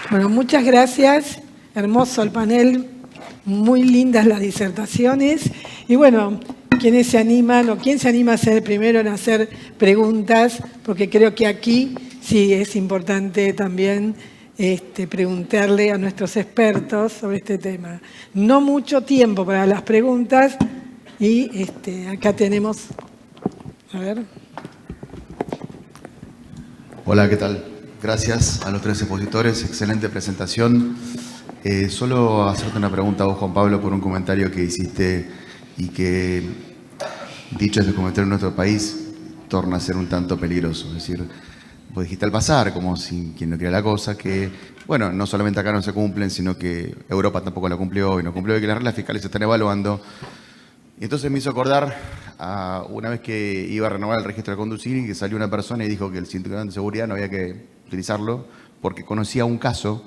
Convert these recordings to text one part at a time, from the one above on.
Bueno, muchas gracias. Hermoso el panel, muy lindas las disertaciones. Y bueno, ¿quiénes se animan o quién se anima a ser el primero en hacer preguntas? Porque creo que aquí sí es importante también preguntarle a nuestros expertos sobre este tema. No mucho tiempo para las preguntas y acá tenemos, a ver. Hola, ¿qué tal? Gracias a los tres expositores, excelente presentación. Solo hacerte una pregunta a vos, Juan Pablo, por un comentario que hiciste y que, dicho ese comentario en nuestro país, torna a ser un tanto peligroso. Es decir, vos dijiste al pasar, como si quien no quiera la cosa, que, bueno, no solamente acá no se cumplen, sino que Europa tampoco la cumplió y no cumplió y que las reglas fiscales se están evaluando. Y entonces me hizo acordar a una vez que iba a renovar el registro de conducir y que salió una persona y dijo que el cinturón de seguridad no había que utilizarlo porque conocía un caso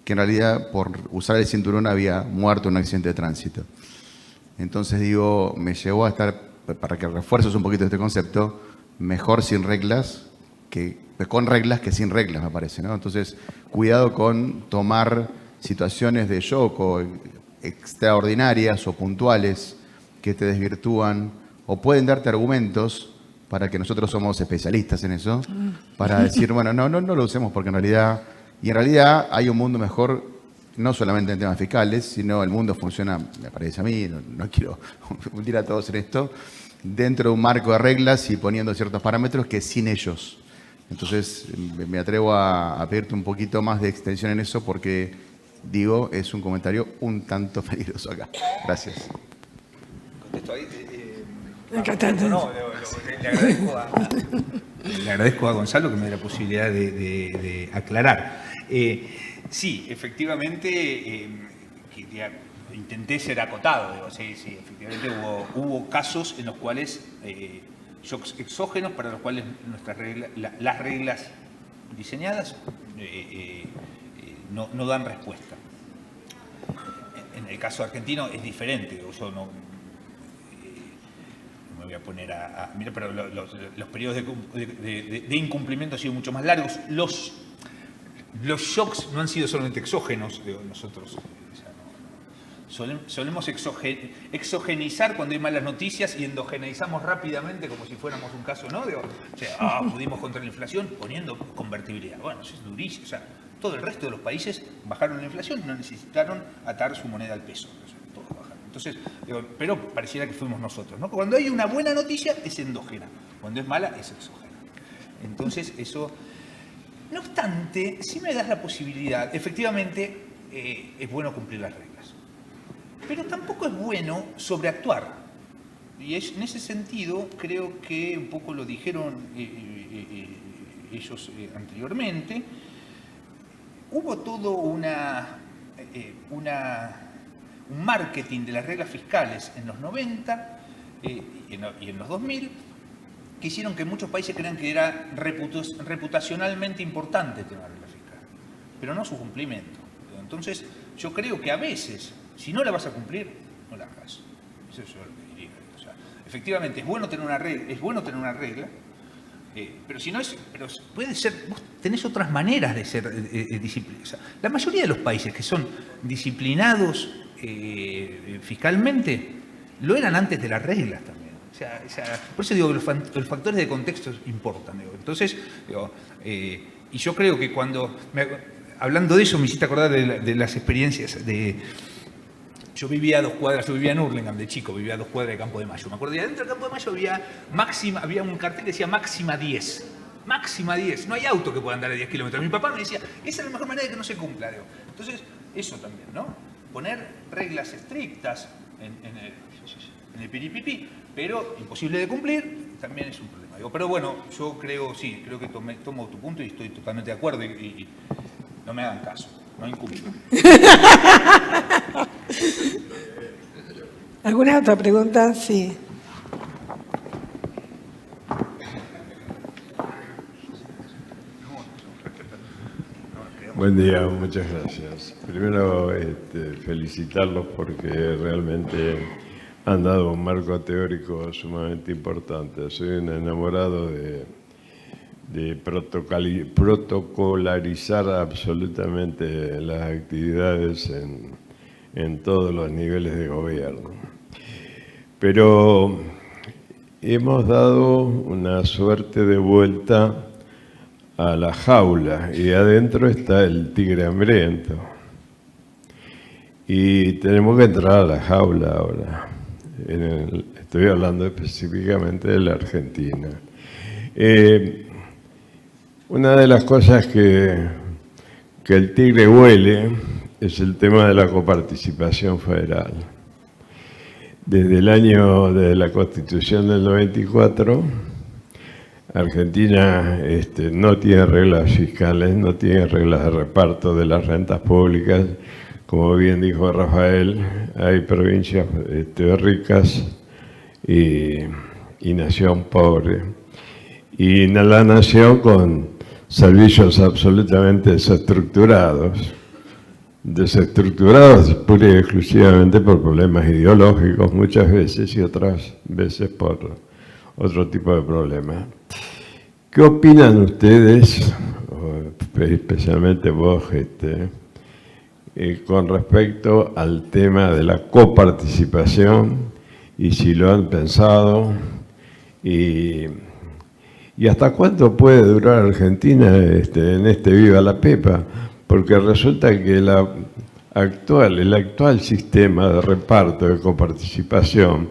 que en realidad por usar el cinturón había muerto en un accidente de tránsito. Entonces digo, me llevó a estar, para que refuerces un poquito este concepto, mejor sin reglas que con reglas que sin reglas, me parece, ¿no? Entonces, cuidado con tomar situaciones de shock o extraordinarias o puntuales que te desvirtúan o pueden darte argumentos para que nosotros somos especialistas en eso, para decir, bueno, no lo usemos porque en realidad hay un mundo mejor, no solamente en temas fiscales, sino el mundo funciona, me parece a mí, no quiero hundir a todos en esto, dentro de un marco de reglas y poniendo ciertos parámetros que sin ellos. Entonces, me atrevo a pedirte un poquito más de extensión en eso porque, digo, es un comentario un tanto peligroso acá. Gracias. Contesto ahí. Le agradezco a Gonzalo que me dé la posibilidad de aclarar. Sí, efectivamente, intenté ser acotado. Digo, sí, efectivamente hubo casos en los cuales shocks exógenos para los cuales las reglas diseñadas no dan respuesta. En el caso argentino es diferente. Yo no me voy a poner mira, pero los periodos de incumplimiento han sido mucho más largos. Los shocks no han sido solamente exógenos, digo, nosotros solemos exogenizar cuando hay malas noticias y endogeneizamos rápidamente como si fuéramos un caso, ¿no? Digo, pudimos contra la inflación poniendo convertibilidad. Bueno, eso es durísimo. O sea, todo el resto de los países bajaron la inflación y no necesitaron atar su moneda al peso. Todos bajaron. Entonces, pero pareciera que fuimos nosotros, ¿no? Cuando hay una buena noticia es endógena, cuando es mala es exógena. Entonces, eso... No obstante, si me das la posibilidad, efectivamente es bueno cumplir las reglas. Pero tampoco es bueno sobreactuar. Y en ese sentido, creo que un poco lo dijeron ellos anteriormente, hubo todo un marketing de las reglas fiscales en los 90 y en los 2000 que hicieron que muchos países crean que era reputacionalmente importante tener una regla fiscal, pero no su cumplimiento. Entonces, yo creo que a veces, si no la vas a cumplir, no la hagas. Eso es lo que diría. O sea, efectivamente, es bueno tener una regla, pero si no es, pero puede ser, vos tenés otras maneras de ser disciplinados. O sea, la mayoría de los países que son disciplinados fiscalmente lo eran antes de las reglas también. O sea, por eso digo que los factores de contexto importan. Digo. Entonces, y yo creo que hablando de eso me hiciste acordar de las experiencias de... Yo vivía a 2 cuadras, yo vivía en Hurlingham de chico, vivía a 2 cuadras de Campo de Mayo. Me acuerdo que adentro del Campo de Mayo había un cartel que decía máxima 10. Máxima 10. No hay auto que pueda andar a 10 kilómetros. Mi papá me decía, esa es la mejor manera de que no se cumpla. Digo. Entonces, eso también, ¿no? Poner reglas estrictas en el piripipi, pero imposible de cumplir, también es un problema. Digo, pero bueno, yo creo que tomo tu punto y estoy totalmente de acuerdo y no me hagan caso, no incumplan. ¿Alguna otra pregunta? Sí. Buen día, muchas gracias. Primero, felicitarlos porque realmente han dado un marco teórico sumamente importante. Soy un enamorado de protocolarizar absolutamente las actividades en todos los niveles de gobierno. Pero hemos dado una suerte de vuelta a la jaula y adentro está el tigre hambriento. Y tenemos que entrar a la jaula ahora. Estoy hablando específicamente de la Argentina. Una de las cosas que el tigre huele es el tema de la coparticipación federal. Desde la Constitución del 94, Argentina no tiene reglas fiscales, no tiene reglas de reparto de las rentas públicas. Como bien dijo Rafael, hay provincias ricas y nación pobre. Y la nación con servicios absolutamente desestructurados pura y exclusivamente por problemas ideológicos muchas veces y otras veces por otro tipo de problemas. ¿Qué opinan ustedes, especialmente vos, con respecto al tema de la coparticipación y si lo han pensado y hasta cuánto puede durar Argentina en Viva la Pepa? Porque resulta que el actual sistema de reparto de coparticipación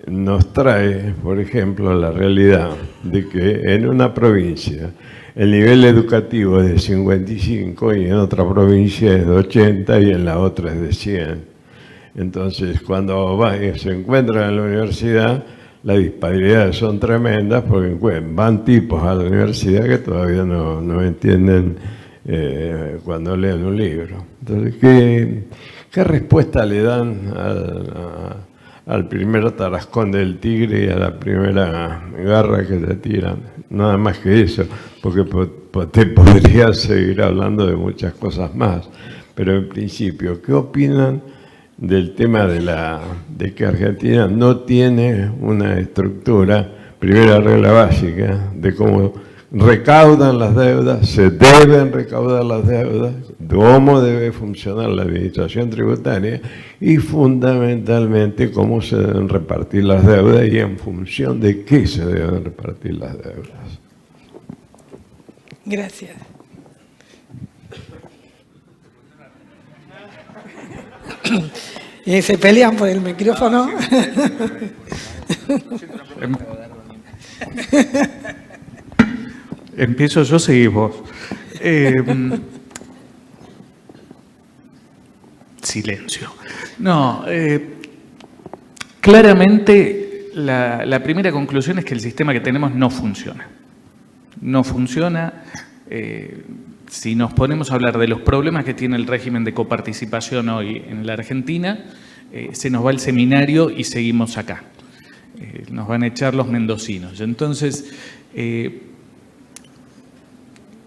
nos trae, por ejemplo, la realidad de que en una provincia el nivel educativo es de 55 y en otra provincia es de 80 y en la otra es de 100. Entonces, cuando se encuentran en la universidad, las disparidades son tremendas porque van tipos a la universidad que todavía no entienden cuando leen un libro. Entonces, ¿qué respuesta le dan al primer tarascón del tigre y a la primera garra que te tiran? Nada más que eso, porque te podría seguir hablando de muchas cosas más. Pero en principio, ¿qué opinan del tema de que Argentina no tiene una estructura, primera regla básica, de cómo recaudan las deudas, se deben recaudar las deudas, cómo debe funcionar la administración tributaria y fundamentalmente cómo se deben repartir las deudas y en función de qué se deben repartir las deudas? Gracias. Se pelean por el micrófono. Empiezo yo, seguís vos. Silencio. No, claramente la primera conclusión es que el sistema que tenemos no funciona. No funciona. Si nos ponemos a hablar de los problemas que tiene el régimen de coparticipación hoy en la Argentina, se nos va el seminario y seguimos acá. Nos van a echar los mendocinos. Entonces,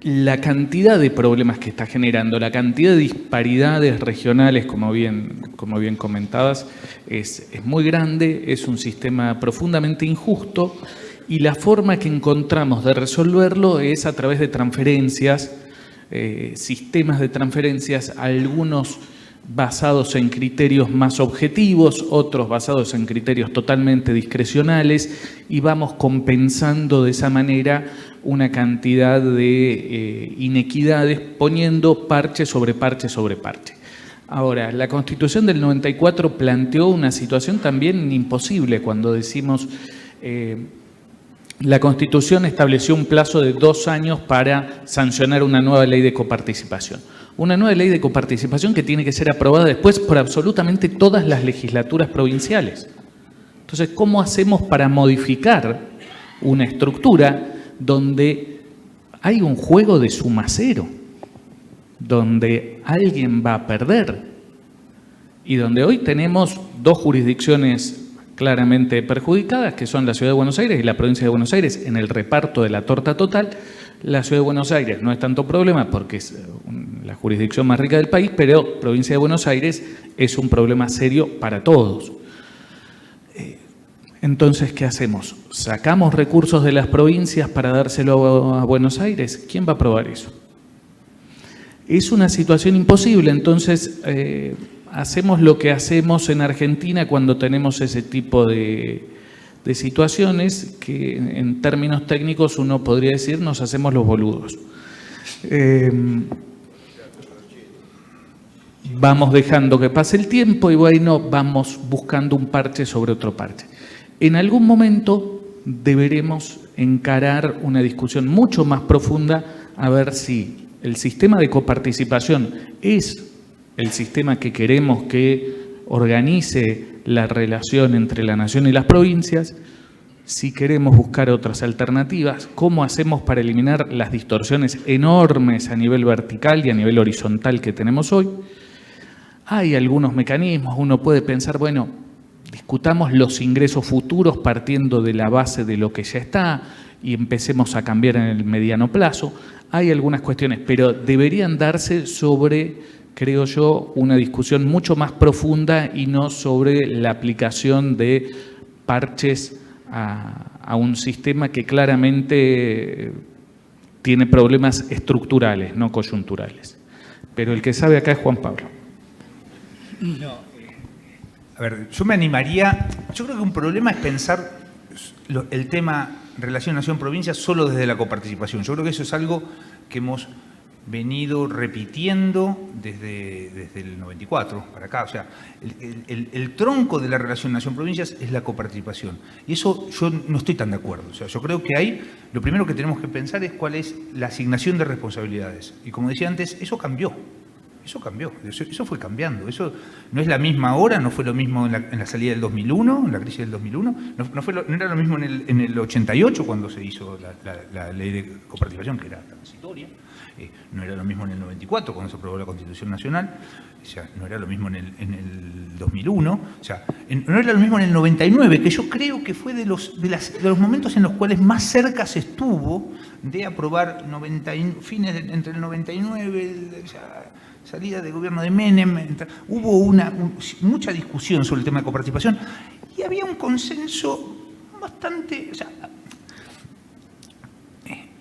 la cantidad de problemas que está generando, la cantidad de disparidades regionales, como bien comentadas, es muy grande, es un sistema profundamente injusto y la forma que encontramos de resolverlo es a través de transferencias, sistemas de transferencias, algunos basados en criterios más objetivos, otros basados en criterios totalmente discrecionales y vamos compensando de esa manera una cantidad de inequidades poniendo parche sobre parche sobre parche. Ahora, la Constitución del 94 planteó una situación también imposible cuando decimos la Constitución estableció un plazo de 2 años para sancionar una nueva ley de coparticipación. Una nueva ley de coparticipación que tiene que ser aprobada después por absolutamente todas las legislaturas provinciales. Entonces, ¿cómo hacemos para modificar una estructura donde hay un juego de suma cero, donde alguien va a perder y donde hoy tenemos 2 jurisdicciones claramente perjudicadas, que son la Ciudad de Buenos Aires y la Provincia de Buenos Aires, en el reparto de la torta total? La Ciudad de Buenos Aires no es tanto problema porque es la jurisdicción más rica del país, pero Provincia de Buenos Aires es un problema serio para todos. Entonces, ¿qué hacemos? ¿Sacamos recursos de las provincias para dárselo a Buenos Aires? ¿Quién va a aprobar eso? Es una situación imposible, entonces hacemos lo que hacemos en Argentina cuando tenemos ese tipo de situaciones que en términos técnicos uno podría decir nos hacemos los boludos. Vamos dejando que pase el tiempo y bueno, vamos buscando un parche sobre otro parche. En algún momento deberemos encarar una discusión mucho más profunda a ver si el sistema de coparticipación es el sistema que queremos que organice la relación entre la nación y las provincias, si queremos buscar otras alternativas, cómo hacemos para eliminar las distorsiones enormes a nivel vertical y a nivel horizontal que tenemos hoy. Hay algunos mecanismos, uno puede pensar, bueno, discutamos los ingresos futuros partiendo de la base de lo que ya está y empecemos a cambiar en el mediano plazo. Hay algunas cuestiones, pero deberían darse sobre, creo yo, una discusión mucho más profunda y no sobre la aplicación de parches a un sistema que claramente tiene problemas estructurales, no coyunturales. Pero el que sabe acá es Juan Pablo. No, a ver, yo me animaría, yo creo que un problema es pensar el tema relación nación-provincia solo desde la coparticipación. Yo creo que eso es algo que hemos venido repitiendo desde el 94 para acá. O sea, el tronco de la relación nación-provincias es la coparticipación. Y eso yo no estoy tan de acuerdo. O sea, yo creo que ahí lo primero que tenemos que pensar es cuál es la asignación de responsabilidades. Y como decía antes, eso cambió. Eso cambió, eso fue cambiando. Eso no es la misma ahora, no fue lo mismo en la salida del 2001, en la crisis del 2001, no era lo mismo en el 88 cuando se hizo la ley de coparticipación, que era transitoria. No era lo mismo en el 94 cuando se aprobó la Constitución Nacional, o sea, no era lo mismo en el 2001, o sea, no era lo mismo en el 99, que yo creo que fue de los momentos en los cuales más cerca se estuvo de aprobar entre el 99, o sea, salida del gobierno de Menem, hubo mucha discusión sobre el tema de coparticipación y había un consenso bastante, o sea,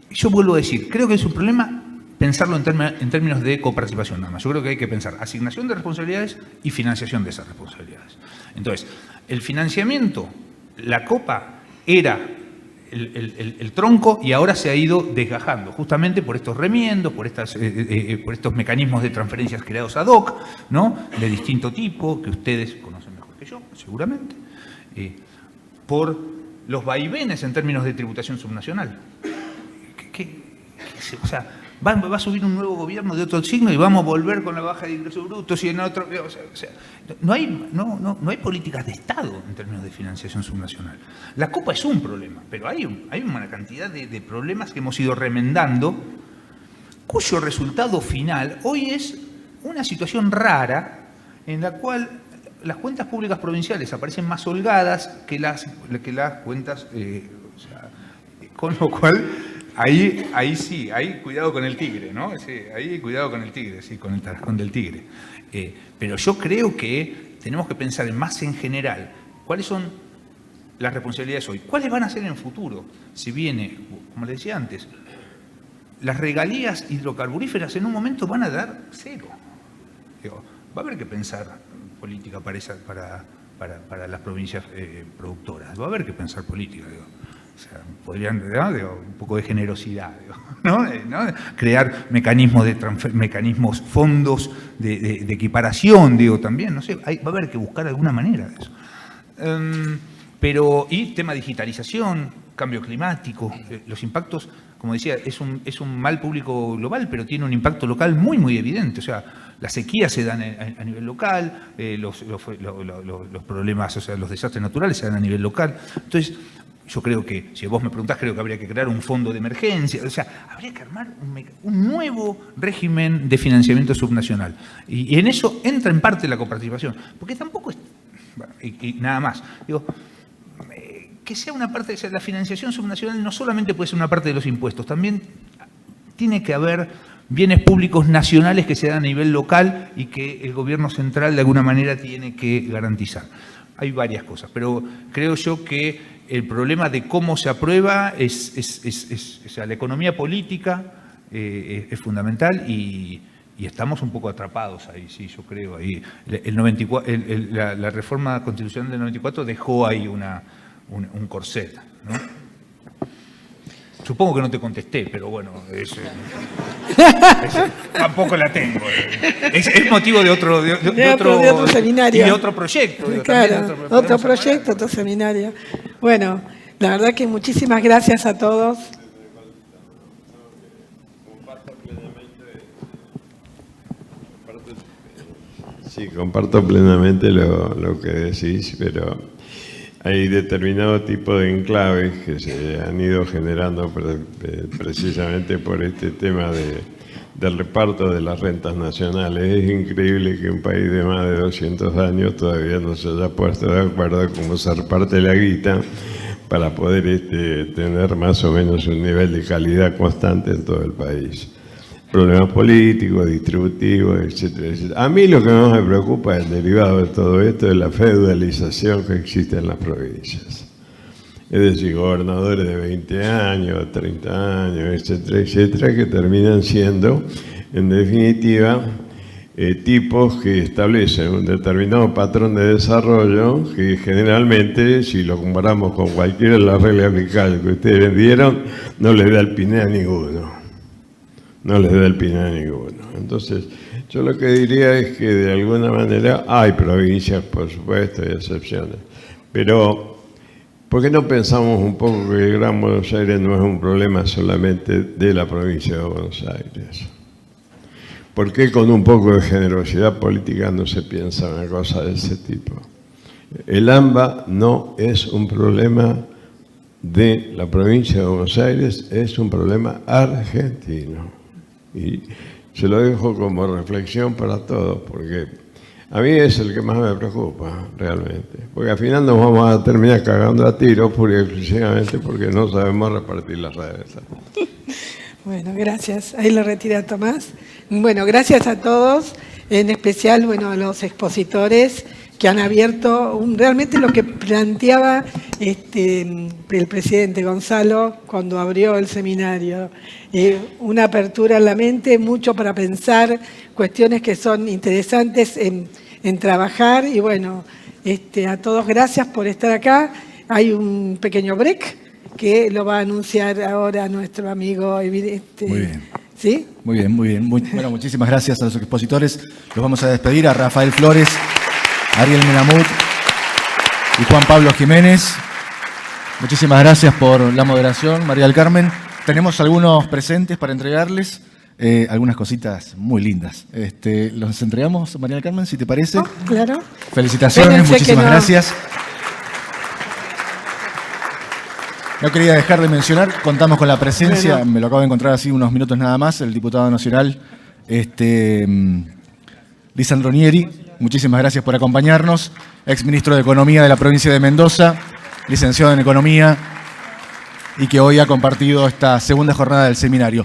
yo vuelvo a decir, creo que es un problema pensarlo en términos de coparticipación nada más. Yo creo que hay que pensar asignación de responsabilidades y financiación de esas responsabilidades. Entonces, el financiamiento, la copa era el tronco y ahora se ha ido desgajando, justamente por estos remiendos, por estos mecanismos de transferencias creados ad hoc, ¿no? De distinto tipo, que ustedes conocen mejor que yo, seguramente, por los vaivenes en términos de tributación subnacional. O sea, va a subir un nuevo gobierno de otro signo y vamos a volver con la baja de ingresos brutos y en otro... O sea, no hay políticas de Estado en términos de financiación subnacional. La Copa es un problema, pero hay una cantidad de problemas que hemos ido remendando, cuyo resultado final hoy es una situación rara en la cual las cuentas públicas provinciales aparecen más holgadas que las cuentas... o sea, con lo cual... Ahí sí, ahí cuidado con el tigre, ¿no? Sí, ahí cuidado con el tigre, sí, con el tarascón del tigre. Pero yo creo que tenemos que pensar más en general cuáles son las responsabilidades hoy, cuáles van a ser en el futuro. Si viene, como le decía antes, las regalías hidrocarburíferas en un momento van a dar cero. Digo, va a haber que pensar política para las provincias productoras, va a haber que pensar política, digo. O sea, podrían, un poco de generosidad, ¿no? Crear mecanismos, fondos de equiparación, también, no sé, va a haber que buscar alguna manera de eso. Y tema digitalización, cambio climático, los impactos, como decía, es un mal público global, pero tiene un impacto local muy, muy evidente. O sea, las sequías se dan a nivel local, los problemas, o sea, los desastres naturales se dan a nivel local. Entonces, yo creo que, si vos me preguntás, creo que habría que crear un fondo de emergencia, o sea, habría que armar un nuevo régimen de financiamiento subnacional. Y en eso entra en parte la coparticipación, porque tampoco es... Bueno, y nada más. Digo, que sea una parte, o sea, la financiación subnacional no solamente puede ser una parte de los impuestos, también tiene que haber bienes públicos nacionales que se dan a nivel local y que el gobierno central de alguna manera tiene que garantizar. hay varias cosas, pero creo yo que el problema de cómo se aprueba o sea, la economía política es fundamental y estamos un poco atrapados ahí, sí, yo creo. Ahí. La reforma constitucional del 94 dejó ahí un corset, ¿no? Supongo que no te contesté, pero bueno, tampoco la tengo. Es motivo de otro seminario. Y de otro proyecto. Claro, otro proyecto, otro seminario. Bueno, la verdad que muchísimas gracias a todos. Sí, comparto plenamente lo que decís, pero hay determinado tipo de enclaves que se han ido generando precisamente por este tema del reparto de las rentas nacionales. Es increíble que un país de más de 200 años todavía no se haya puesto de acuerdo en cómo se reparte la guita para poder tener más o menos un nivel de calidad constante en todo el país. Problemas políticos, distributivos, etcétera, etcétera. A mí lo que más me preocupa, el derivado de todo esto, es la feudalización que existe en las provincias. Es decir, gobernadores de 20 años, 30 años, etcétera, etcétera, que terminan siendo, en definitiva, tipos que establecen un determinado patrón de desarrollo que generalmente, si lo comparamos con cualquiera de las reglas fiscales que ustedes dieron, no les da el piné a ninguno. No les da el piné a ninguno. Entonces, yo lo que diría es que de alguna manera hay provincias, por supuesto, hay excepciones, pero ¿por qué no pensamos un poco que el Gran Buenos Aires no es un problema solamente de la provincia de Buenos Aires? ¿Por qué con un poco de generosidad política no se piensa una cosa de ese tipo? El AMBA no es un problema de la provincia de Buenos Aires, es un problema argentino. Y se lo dejo como reflexión para todos, porque a mí es el que más me preocupa, realmente. Porque al final nos vamos a terminar cagando a tiros, pura y exclusivamente porque no sabemos repartir las redes. Bueno, gracias. Ahí lo retira Tomás. Bueno, gracias a todos, en especial, bueno, a los expositores que han abierto realmente lo que planteaba el presidente Gonzalo cuando abrió el seminario. Una apertura en la mente, mucho para pensar, cuestiones que son interesantes en trabajar. Y bueno, a todos gracias por estar acá. Hay un pequeño break que lo va a anunciar ahora nuestro amigo. Muy bien. ¿Sí? Muy bien, muy bien. Bueno, muchísimas gracias a los expositores. Los vamos a despedir a Rafael Flores, Ariel Menamut y Juan Pablo Jiménez. Muchísimas gracias por la moderación, María del Carmen. Tenemos algunos presentes para entregarles, algunas cositas muy lindas. Los entregamos, María del Carmen, si te parece. Oh, claro. Felicitaciones, Espérense muchísimas gracias. No quería dejar de mencionar, contamos con la presencia, me lo acabo de encontrar así unos minutos nada más, el diputado nacional, Lisandro Nieri. Muchísimas gracias por acompañarnos. Exministro de Economía de la provincia de Mendoza, licenciado en Economía, y que hoy ha compartido esta segunda jornada del seminario.